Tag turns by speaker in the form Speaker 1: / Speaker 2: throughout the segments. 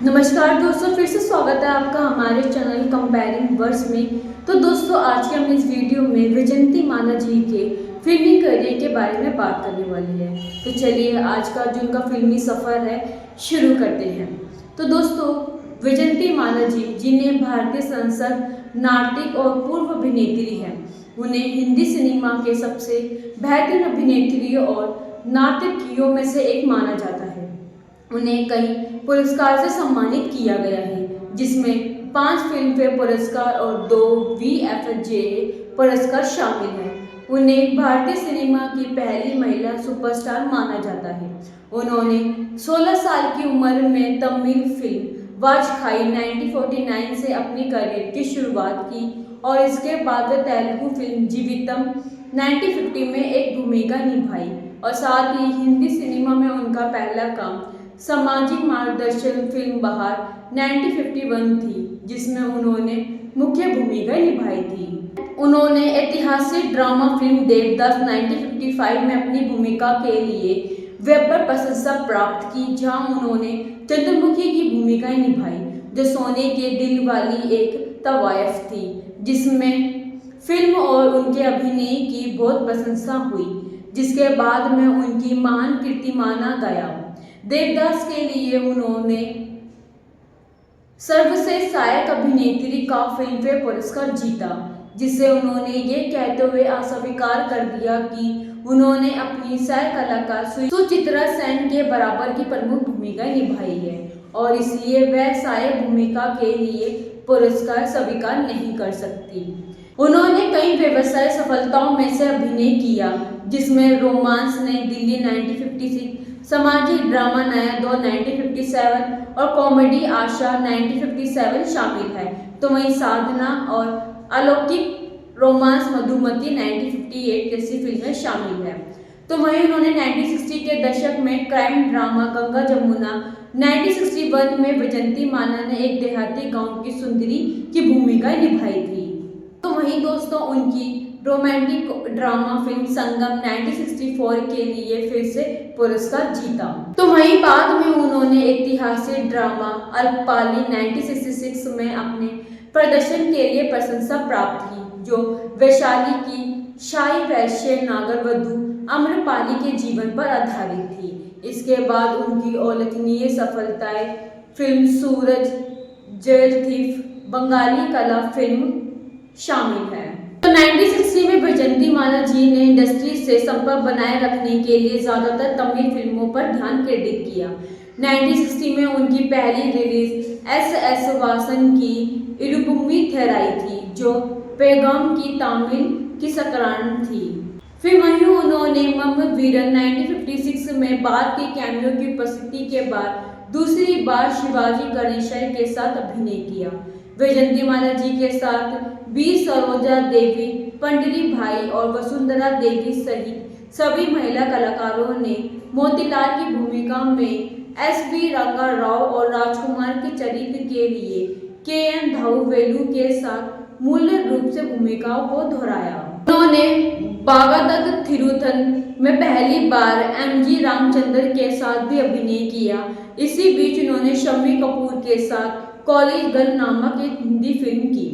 Speaker 1: नमस्कार दोस्तों, फिर से स्वागत है आपका हमारे चैनल कंपेयरिंग वर्ड्स में। तो दोस्तों, आज के हम इस वीडियो में वैजयंती माला जी के फिल्मी करियर के बारे में बात करने वाली है। तो चलिए आज का जो उनका फिल्मी सफ़र है शुरू करते हैं। तो दोस्तों, वैजयंती माला जी जिन्हें भारतीय संसद, नाटक और पूर्व अभिनेत्री हैं, उन्हें हिंदी सिनेमा के सबसे बेहतरीन अभिनेत्रियों और नाटकियों में से एक माना जाता है। उन्हें कई पुरस्कार से सम्मानित किया गया है, जिसमें 5 फिल्मफेयर पुरस्कार और 2 वीएफजे पुरस्कार शामिल हैं। उन्हें भारतीय सिनेमा की पहली महिला सुपरस्टार माना जाता है। उन्होंने 16 साल की उम्र में तमिल फिल्म वाजखाई 1949 से अपनी करियर की शुरुआत की और इसके बाद वे तेलुगु फिल्म जीवितम 1950 में एक भूमिका निभाई और साथ ही हिंदी सिनेमा में उनका पहला काम सामाजिक मार्गदर्शन फिल्म बहार 1951 थी, जिसमें उन्होंने मुख्य भूमिका निभाई थी। उन्होंने ऐतिहासिक ड्रामा फिल्म देवदास 1955 में अपनी भूमिका के लिए व्यापक प्रशंसा प्राप्त की, जहां उन्होंने चंद्रमुखी की भूमिका निभाई, जो सोने के दिल वाली एक तवायफ थी, जिसमें फिल्म और उनके अभिनय की बहुत प्रशंसा हुई, जिसके बाद में उनकी महान कीर्ति माना गया। देवदास के लिए उन्होंने सर्वश्रेष्ठ सहायक अभिनेत्री का फिल्मफेयर पुरस्कार जीता, जिसे उन्होंने ये कहते हुए अस्वीकार कर दिया कि उन्होंने अपनी सह कलाकार सुचित्रा सेन के बराबर की प्रमुख भूमिका निभाई है और इसलिए वह सहायक भूमिका के लिए पुरस्कार स्वीकार नहीं कर सकती। उन्होंने कई व्यवसाय सफलताओं में से अभिनय किया, जिसमें रोमांस नई दिल्ली 1956, सामाजिक ड्रामा नया दौर 1957 और कॉमेडी आशा 1957 शामिल है। तो वहीं साधना और अलौकिक रोमांस मधुमती 1958 जैसी फिल्में शामिल हैं। तो वहीं उन्होंने 1960 के दशक में क्राइम ड्रामा गंगा जमुना 1961 में वैजयंती माला ने एक देहाती गांव की सुंदरी की भूमिका निभाई थी। तो वहीं दोस्तों, उनकी रोमांटिक ड्रामा फिल्म संगम 1964 के लिए फिर से पुरस्कार जीता। तो वहीं बाद में उन्होंने ऐतिहासिक ड्रामा अल्पपाली 1966 में अपने प्रदर्शन के लिए प्रशंसा प्राप्त की, जो वैशाली की शाही वैश्य नागरवधु अम्रपाली के जीवन पर आधारित थी। इसके बाद उनकी उल्लेखनीय सफलताएं फिल्म सूरज, जेल थीफ, बंगाली कला फिल्म शामिल है। तो 1960 में वैजयंती माला जी ने इंडस्ट्री से संपर्क बनाए रखने के लिए ज्यादातर तमिल फिल्मों पर ध्यान केंद्रित किया। 1960 में उनकी पहली रिलीज एस वासन की इडुपुम्मी थेराई थी, जो पैगाम की तमिल की संस्करण थी। फिर वहीं उन्होंने मम वीरन 1956 में बाद के कैमियो की उपस्थिति के बाद दूसरी बार शिवाजी गणेशन के साथ अभिनय किया। वैजयंती माला जी के साथ बी सरोजा देवी, पंडिरी भाई और वसुंधरा देवी सहित सभी महिला कलाकारों ने मोतीलाल की भूमिका में एस.वी. रंगा राव और राजकुमार के चरित्र के लिए के.एन. धाउवेलू के साथ मूल रूप से भूमिकाओं को दोहराया। उन्होंने बागादत्त थिरुथन में पहली बार एम.जी. रामचंद्र के साथ भी अभिनय किया। इसी बीच उन्होंने शम्मी कपूर के साथ कॉलेज गर्ल नामक एक हिंदी फिल्म की।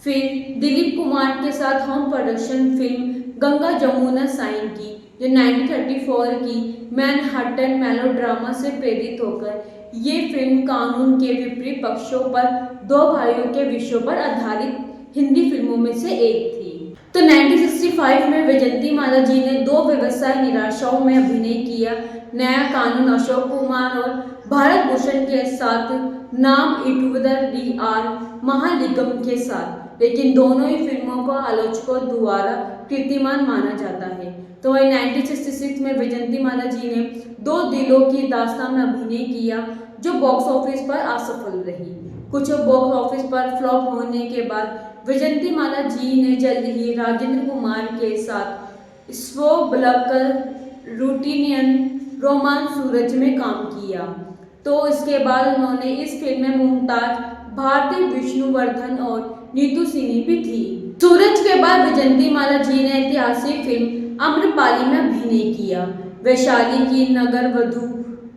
Speaker 1: फिर दिलीप कुमार के साथ home production film Ganga Jamuna sign की, जो 1934 की मैनहट्टन मेलोड्रामा से प्रेरित होकर ये फिल्म कानून के विपरीत पक्षों पर दो भाइयों के विषयों पर आधारित हिंदी फिल्मों में से एक थी। तो 1965 में वैजयंती माला जी ने 2 व्यवसाय निराशाओं में अभिनय किया, नया कानून अशोक कुमार और भारत भूषण के साथ, नाम इटुवदर डी.आर. महालिंगम के साथ, लेकिन दोनों ही फिल्मों को आलोचकों द्वारा कीर्तिमान माना जाता है। तो वही 1966 में वैजयंती माला जी ने 2 दिलों की दास्तान में अभिनय किया, जो बॉक्स ऑफिस पर असफल रही। कुछ बॉक्स ऑफिस पर फ्लॉप होने के बाद वैजयंती माला जी ने जल्द ही राजेंद्र कुमार के साथ स्वबलकर रूटीनियन रोमांस सूरज में काम किया। तो इसके बाद उन्होंने इस फिल्म में मुमताज, भारती विष्णुवर्धन और नीतू सिनी भी थी। सूरज के बाद वैजयंती माला जी ने ऐतिहासिक फिल्म आम्रपाली में अभिनय किया। वैशाली की नगर वधु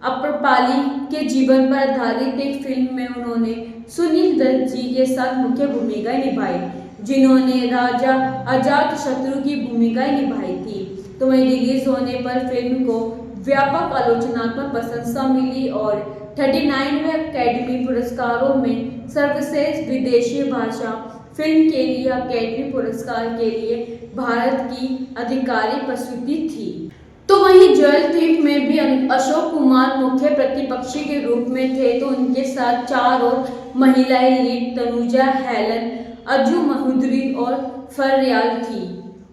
Speaker 1: अम्रपाली के जीवन पर आधारित एक फिल्म में उन्होंने सुनील दत्त जी के साथ मुख्य भूमिकाएं निभाई, जिन्होंने राजा अजातशत्रु की भूमिकाएं निभाई थी। तो वहीं रिलीज होने पर फिल्म को व्यापक आलोचनात्मक प्रशंसा मिली और 39वें अकेडमी पुरस्कारों में सर्वश्रेष्ठ विदेशी भाषा फिल्म के लिए अकेडमी पुरस्कार के लिए भारत की आधिकारिक प्रस्तुति थी। तो वहीं ज्वेल थीफ में भी अशोक कुमार मुख्य प्रतिपक्षी के रूप में थे, तो उनके साथ 4 और महिलाएं लीड तनुजा, हेलन, अज्जू महुद्री और फरयाल थी।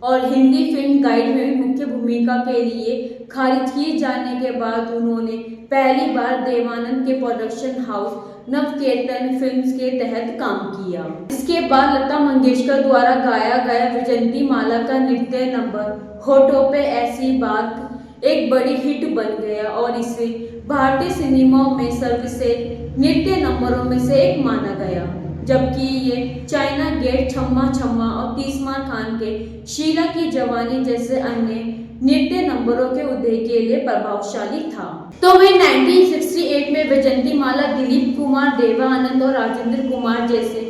Speaker 1: और हिंदी फिल्म गाइड में भी मुख्य भूमिका के लिए खारिज किए जाने के बाद उन्होंने पहली बार देवानंद के प्रोडक्शन हाउस नवकेतन फिल्म्स के तहत काम किया। इसके बाद लता मंगेशकर द्वारा गाया गया विजंती माला का नृत्य नंबर होठों पे ऐसी बात एक बड़ी हिट बन गया और इसे भारतीय सिनेमाओं में सर्वश्रेष्ठ नृत्य नंबरों में से एक माना गया, जबकि ये चाइना गेट, छम्मा छम्मा और तीसमार खान के शीला की जवानी जैसे अन्य नृत्य नंबरों के उदय के लिए प्रभावशाली था। तो वह 1968 में वैजंती माला दिलीप कुमार, देवा आनंद और राजेंद्र कुमार जैसे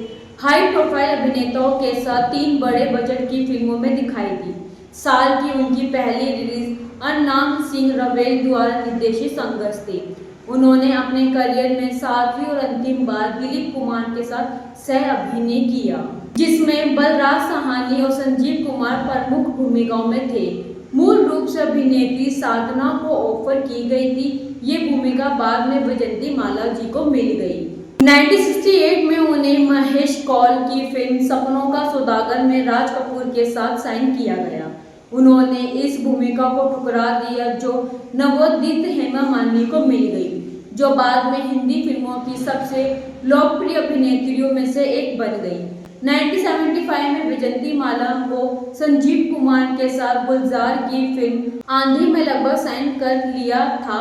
Speaker 1: हाई प्रोफाइल अभिनेताओं के साथ 3 बड़े बजट की फिल्मों में दिखाई दी। साल की उनकी पहली रिलीज अन्नाम सिंह रवेल द्वारा निर्देशित संघर्ष थी। उन्होंने अपने करियर में 7वीं और अंतिम बार दिलीप कुमार के साथ सह अभिनय किया, जिसमें बलराज साहनी और संजीव कुमार प्रमुख भूमिकाओं में थे। मूल रूप से अभिनेत्री साधना को ऑफर की गई थी, ये भूमिका बाद में वैजंती माला जी को मिल गई। 1968 में उन्हें महेश कौल की फिल्म सपनों का सौदागर में राज कपूर के साथ साइन किया गया। उन्होंने इस भूमिका को ठुकरा दिया जो नवोदित हेमा मालिनी को मिल गई, जो बाद में हिंदी फिल्मों की सबसे लोकप्रिय अभिनेत्रियों में से एक बन गई। 1975 में वैजंती माला को संजीव कुमार के साथ गुलजार की फिल्म आंधी में लगभग साइन कर लिया था,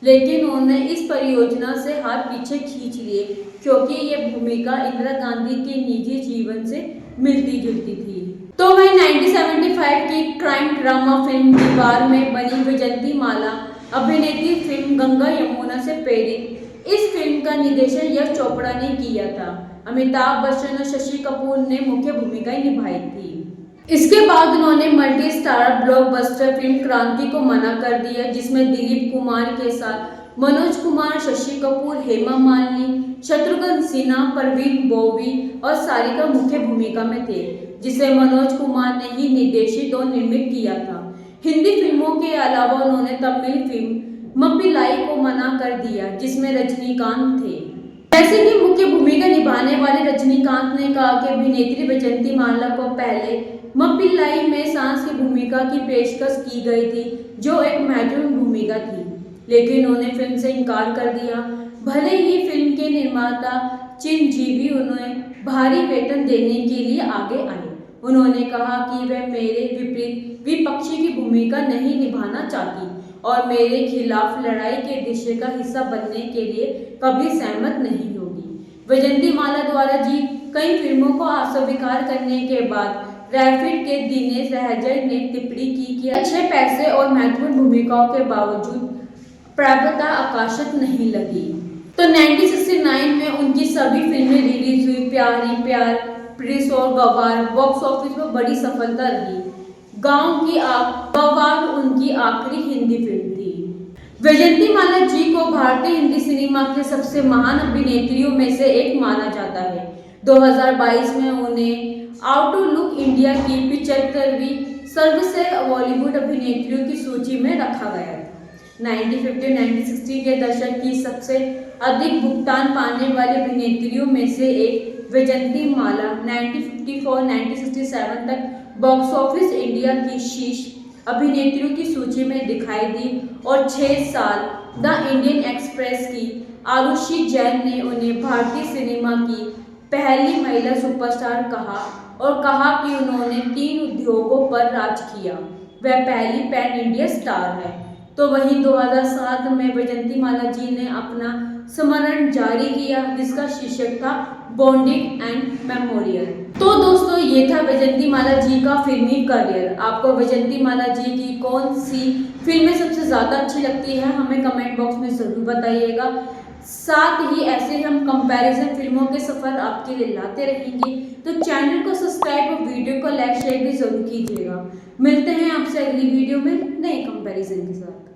Speaker 1: लेकिन उन्होंने इस परियोजना से हाथ पीछे खींच लिए क्योंकि ये भूमिका इंदिरा गांधी के निजी जीवन से मिलती जुलती थी। तो वह 1975 की क्राइम ड्रामा फिल्म दीवार में बनी वैजंती माला अभिनेत्री फिल्म गंगा यमुना से प्रेरित। इस फिल्म का निर्देशन यश चोपड़ा ने किया था। अमिताभ बच्चन और शशि कपूर ने मुख्य भूमिकाएं निभाई थी। इसके बाद उन्होंने मल्टी स्टारर ब्लॉकबस्टर फिल्म क्रांति को मना कर दिया, जिसमें दिलीप कुमार के साथ मनोज कुमार, शशि कपूर, हेमा मालिनी, शत्रुघ्न सिन्हा, परवीन बोवी और सारिका मुख्य भूमिका में थे, जिसे मनोज कुमार ने ही निर्देशित और निर्मित किया था। हिंदी फिल्मों के अलावा उन्होंने तमिल फिल्म मप्पिलाई को मना कर दिया, जिसमें रजनीकांत थे। जैसे कि मुख्य भूमिका निभाने वाले रजनीकांत ने कहा कि अभिनेत्री वैजंती माला को पहले मप्पिलाई में सांस की भूमिका की पेशकश की गई थी, जो एक महत्वपूर्ण भूमिका थी, लेकिन उन्होंने फिल्म से इनकार कर दिया। भले ही फिल्म के निर्माता चिरंजीवी उन्हें भारी वेतन देने के लिए आगे आए, उन्होंने कहा कि वह मेरे विपरीत विपक्षी की भूमिका नहीं निभाना चाहती और मेरे खिलाफ लड़ाई के दृश्य का हिस्सा बनने के लिए कभी सहमत नहीं होगी। वैजंती माला द्वारा जी कई फिल्मों को अस्वीकार करने के बाद रैफिड के दिनेश रहजर ने टिप्पणी की कि अच्छे पैसे और महत्वपूर्ण भूमिकाओं के बावजूद प्राप्यता आकर्षक नहीं लगी। तो 1969 में उनकी सभी फिल्में रिलीज हुई। प्यारी प्यार, प्रिंस और गवार बॉक्स ऑफिस पर बड़ी सफलता रही। गवार उनकी आखिरी हिंदी फिल्म थी। वैजंती माला जी को भारतीय हिंदी सिनेमा के सबसे महान अभिनेत्रियों में से एक माना जाता है। 2022 में उन्हें आउटलुक इंडिया की 75वीं सर्वश्रेष्ठ बॉलीवुड अभिनेत्रियों की सूची में रखा गया था। 1950-1960 के दशक की सबसे अधिक भुगतान पाने वाली अभिनेत्रियों में से एक वैजंती माला 1954-1967 तक बॉक्स ऑफिस इंडिया की शीर्ष अभिनेत्रियों की सूची में दिखाई दी और 6 साल द इंडियन एक्सप्रेस की आरुषि जैन ने उन्हें भारतीय सिनेमा की पहली महिला सुपरस्टार कहा और कहा कि उन्होंने 3 उद्योगों पर राज किया। वह पहली पैन इंडिया स्टार है। तो वहीं 2007 में वैजंती माला जी ने अपना स्मरण जारी किया, जिसका शीर्षक था बॉन्डिंग एंड मेमोरियल। तो दोस्तों, ये था वैजंती माला जी का फिल्मी करियर। आपको वैजंती माला जी की कौन सी फिल्में सबसे ज्यादा अच्छी लगती है, हमें कमेंट बॉक्स में जरूर बताइएगा। साथ ही ऐसे हम कंपैरिजन फिल्मों के सफर आपके लिए लाते रहेंगे, तो चैनल को सब्सक्राइब और वीडियो को लाइक शेयर भी जरूर कीजिएगा। मिलते हैं आपसे अगली वीडियो में नए कंपैरिजन के साथ।